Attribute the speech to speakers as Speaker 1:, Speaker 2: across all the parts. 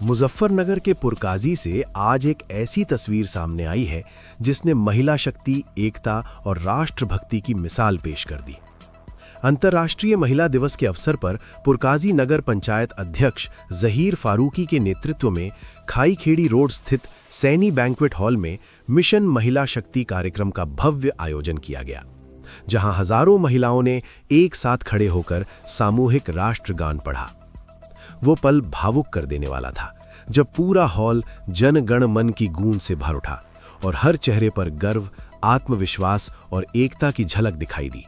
Speaker 1: मुजफ्फरनगर के पुरकाजी से आज एक ऐसी तस्वीर सामने आई है जिसने महिला शक्ति, एकता और राष्ट्रभक्ति की मिसाल पेश कर दी। अंतर्राष्ट्रीय महिला दिवस के अवसर पर पुरकाजी नगर पंचायत अध्यक्ष जहीर फारूकी के नेतृत्व में खाईखेड़ी रोड स्थित सैनी बैंक्वेट हॉल में मिशन महिला शक्ति कार्यक्रम का भव्य आयोजन किया गया, जहां हजारों महिलाओं ने एक साथ खड़े होकर सामूहिक राष्ट्रगान पढ़ा। वो पल भावुक कर देने वाला था जब पूरा हॉल जन गण मन की गूंज से भर उठा और हर चेहरे पर गर्व, आत्मविश्वास और एकता की झलक दिखाई दी।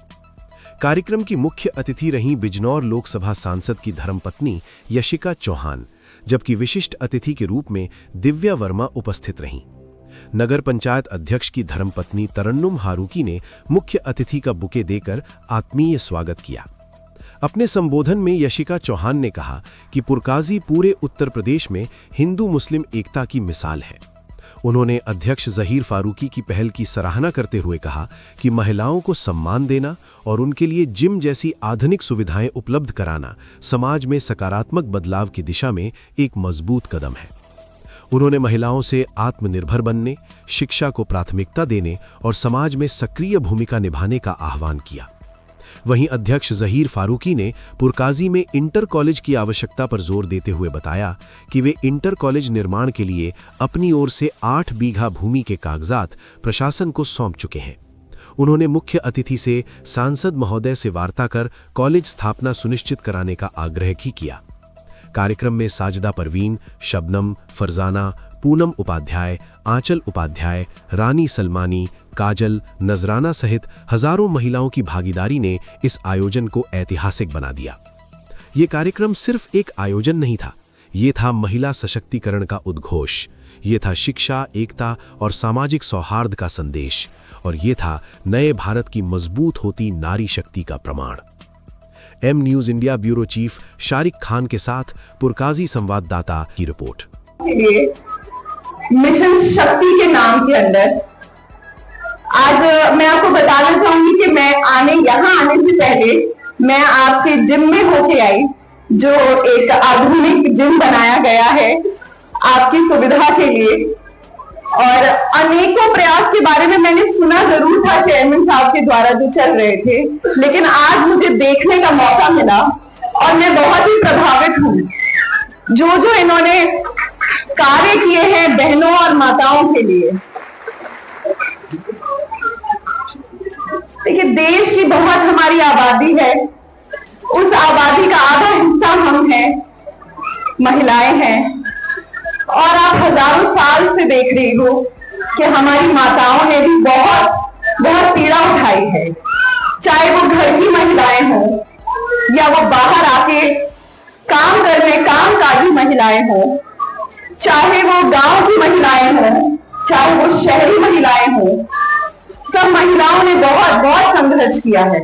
Speaker 1: कार्यक्रम की मुख्य अतिथि रहीं बिजनौर लोकसभा सांसद की धर्मपत्नी यशिका चौहान, जबकि विशिष्ट अतिथि के रूप में दिव्या वर्मा उपस्थित रहीं। नगर पंचायत अध्यक्ष की धर्मपत्नी तरन्नुम हारूकी ने मुख्य अतिथि का बुके देकर आत्मीय स्वागत किया। अपने संबोधन में यशिका चौहान ने कहा कि पुरकाजी पूरे उत्तर प्रदेश में हिंदू मुस्लिम एकता की मिसाल है। उन्होंने अध्यक्ष जहीर फारूकी की पहल की सराहना करते हुए कहा कि महिलाओं को सम्मान देना और उनके लिए जिम जैसी आधुनिक सुविधाएं उपलब्ध कराना समाज में सकारात्मक बदलाव की दिशा में एक मजबूत कदम है। उन्होंने महिलाओं से आत्मनिर्भर बनने, शिक्षा को प्राथमिकता देने और समाज में सक्रिय भूमिका निभाने का आह्वान किया। वहीं अध्यक्ष जहीर फारूकी ने पुरकाजी में इंटर कॉलेज की आवश्यकता पर जोर देते हुए बताया कि वे इंटर कॉलेज निर्माण के लिए अपनी ओर से 8 बीघा भूमि के कागजात प्रशासन को सौंप चुके हैं। उन्होंने मुख्य अतिथि से सांसद महोदय से वार्ता कर कॉलेज स्थापना सुनिश्चित कराने का आग्रह भी किया। कार्यक्रम में साजिदा परवीन, शबनम, फरजाना, पूनम उपाध्याय, आंचल उपाध्याय, रानी सलमानी, काजल, नजराना सहित हजारों महिलाओं की भागीदारी ने इस आयोजन को ऐतिहासिक बना दिया। ये कार्यक्रम सिर्फ एक आयोजन नहीं था, ये था महिला सशक्तिकरण का उद्घोष, ये था शिक्षा, एकता और सामाजिक सौहार्द का संदेश, और ये था नए भारत की मजबूत होती नारी शक्ति का प्रमाण। M news India bureau chief Shariq Khan के साथ पुरकाजी संवाददाता की रिपोर्ट।
Speaker 2: मिशन शक्ति के नाम के अंदर आज मैं आपको बताना चाहूंगी कि मैं यहाँ आने से पहले मैं आपके जिम में होके आई, जो एक आधुनिक जिम बनाया गया है आपकी सुविधा के लिए। और अनेकों प्रयास के बारे में मैंने सुना जरूर था चेयरमैन साहब के द्वारा जो चल रहे थे, लेकिन आज मुझे देखने का मौका मिला और मैं बहुत ही प्रभावित हूँ जो इन्होंने कार्य किए हैं बहनों और माताओं के लिए। देखिए, देश की बहुत हमारी आबादी है, उस आबादी का आधा हिस्सा हम हैं, महिलाएं हैं, और आप हजारों साल से देख रही हो कि हमारी माताओं ने भी बहुत बहुत पीड़ा उठाई है, चाहे वो घर की महिलाएं हों या वो बाहर आके काम करने कामकाजी महिलाएं हों, चाहे वो गांव की महिलाएं हों, चाहे वो शहरी महिलाएं हों, सब महिलाओं ने बहुत बहुत संघर्ष किया है।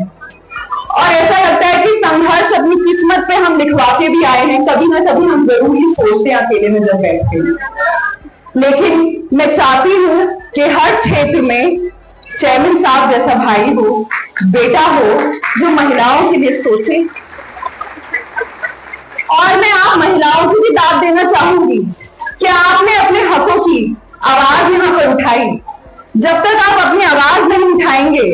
Speaker 2: और ऐसा लगता है कि संघर्ष अपनी किस्मत पे हम लिखवा के भी आए हैं, कभी ना कभी हम जरूर ही सोचते हैं अकेले में जब बैठते हैं। लेकिन मैं चाहती हूँ कि हर क्षेत्र में चेयरमैन साहब जैसा भाई हो, बेटा हो, जो महिलाओं के लिए सोचे। और मैं आप महिलाओं को भी दाद देना चाहूंगी कि आपने अपने हकों की आवाज यहाँ पर उठाई। जब तक आप अपनी आवाज नहीं उठाएंगे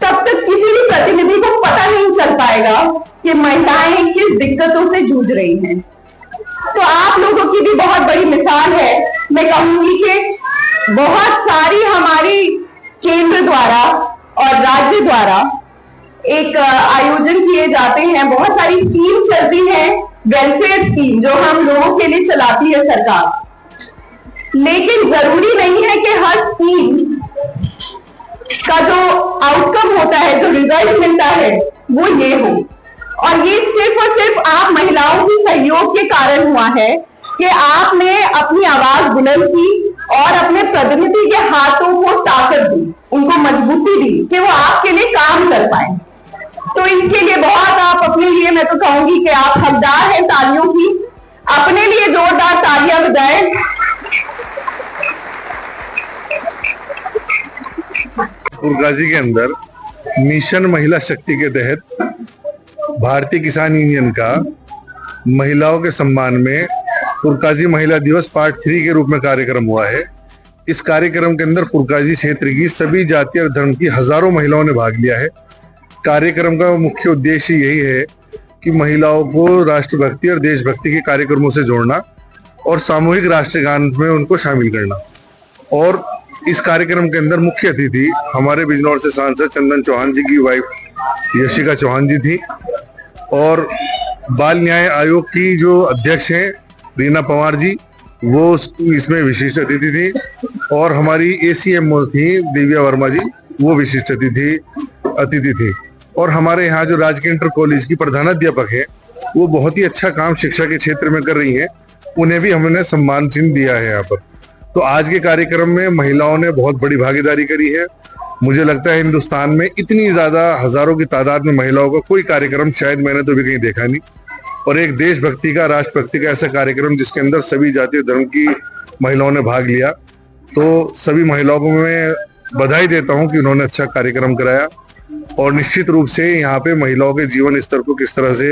Speaker 2: तब तक किसी भी प्रतिनिधि को पता नहीं चल पाएगा कि महिलाएं किस दिक्कतों से जूझ रही हैं। तो आप लोगों की भी बहुत बड़ी मिसाल है। मैं कहूंगी कि बहुत सारी हमारी केंद्र द्वारा और राज्य द्वारा एक आयोजन किए जाते हैं, बहुत सारी स्कीम चलती है, वेलफेयर स्कीम जो हम लोगों के लिए चलाती है सरकार। लेकिन जरूरी नहीं है कि हर स्कीम का जो आउटकम होता है, जो रिजल्ट मिलता है, वो ये हो। और ये सिर्फ और सिर्फ आप महिलाओं के सहयोग के कारण हुआ है कि आपने अपनी आवाज बुलंद की और अपने प्रतिनिधि के हाथों को ताकत दी, उनको मजबूती दी कि वो आपके लिए काम कर पाए। तो इसके लिए बहुत आप अपने लिए, मैं तो कहूंगी कि आप हकदार हैं तालियों की। अपने लिए जोरदार तालियां बजाएं।
Speaker 3: पुरकाजी के अंदर मिशन महिला शक्ति के तहत भारतीय किसान यूनियन का महिलाओं के सम्मान में पुरकाजी महिला दिवस पार्ट 3 के रूप में कार्यक्रम हुआ है। इस कार्यक्रम के अंदर पुरकाजी क्षेत्र की सभी जाति और धर्म की हजारों महिलाओं ने भाग लिया है। कार्यक्रम का मुख्य उद्देश्य यही है कि महिलाओं को राष्ट्रभक्ति और देशभक्ति के कार्यक्रमों से जोड़ना और सामूहिक राष्ट्रगान में उनको शामिल करना। और इस कार्यक्रम के अंदर मुख्य अतिथि हमारे बिजनौर से सांसद चंदन चौहान जी की वाइफ यशिका चौहान जी थी, और बाल न्याय आयोग की जो अध्यक्ष हैं रीना पवार जी, वो इसमें विशिष्ट अतिथि थी, और हमारी ACMO थी दिव्या वर्मा जी, वो विशिष्ट अतिथि थी। और हमारे यहाँ जो राजकीय इंटर कॉलेज की प्रधानाध्यापक है, वो बहुत ही अच्छा काम शिक्षा के क्षेत्र में कर रही हैं, उन्हें भी हमने सम्मान चिन्ह दिया है यहाँ पर। तो आज के कार्यक्रम में महिलाओं ने बहुत बड़ी भागीदारी करी है। मुझे लगता है हिंदुस्तान में इतनी ज्यादा हजारों की तादाद में महिलाओं का कोई कार्यक्रम शायद मैंने तो भी कहीं देखा नहीं। और एक देशभक्ति का, राष्ट्रभक्ति का ऐसा कार्यक्रम जिसके अंदर सभी जाति धर्म की महिलाओं ने भाग लिया, तो सभी महिलाओं को मैं बधाई देता हूं कि उन्होंने अच्छा कार्यक्रम कराया। और निश्चित रूप से यहाँ पे महिलाओं के जीवन स्तर को किस तरह से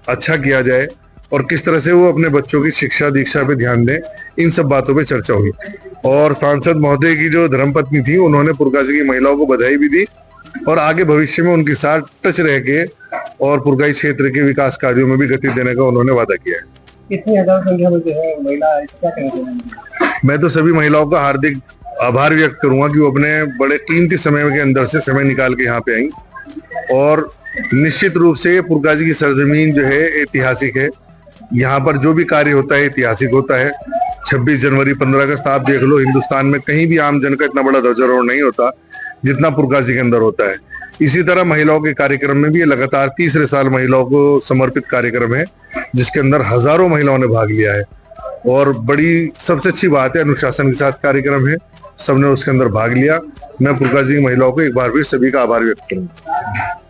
Speaker 3: अच्छा किया जाए और किस तरह से वो अपने बच्चों की शिक्षा दीक्षा पे ध्यान दें, इन सब बातों पे चर्चा हुई। और सांसद महोदय की जो धर्मपत्नी थी, उन्होंने पुरकाजी की महिलाओं को बधाई भी दी और आगे भविष्य में उनके साथ टच रह के और पुरकाजी क्षेत्र के विकास कार्यों में भी गति देने का उन्होंने वादा किया है।
Speaker 4: इतनी हजार संख्या में जो है महिला, क्या कहेंगे?
Speaker 3: मैं तो सभी महिलाओं का हार्दिक आभार व्यक्त करूंगा कि वो अपने बड़े कीमती समय के अंदर से समय निकाल के यहाँ पे आई। और निश्चित रूप से पुरकाजी की सरजमीन जो है ऐतिहासिक है। यहाँ पर जो भी कार्य होता है ऐतिहासिक होता है। 26 जनवरी, 15 अगस्त आप देख लो, हिंदुस्तान में कहीं भी आम जन का इतना बड़ा ध्वजारोहण नहीं होता जितना पुरकाजी के अंदर होता है। इसी तरह महिलाओं के कार्यक्रम में भी ये लगातार तीसरे साल महिलाओं को समर्पित कार्यक्रम है, जिसके अंदर हजारों महिलाओं ने भाग लिया है। और बड़ी सबसे अच्छी बात है, अनुशासन के साथ कार्यक्रम है, सबने उसके अंदर भाग लिया। मैं पुरकाजी की महिलाओं को एक बार फिर सभी का आभार व्यक्त करूंगा।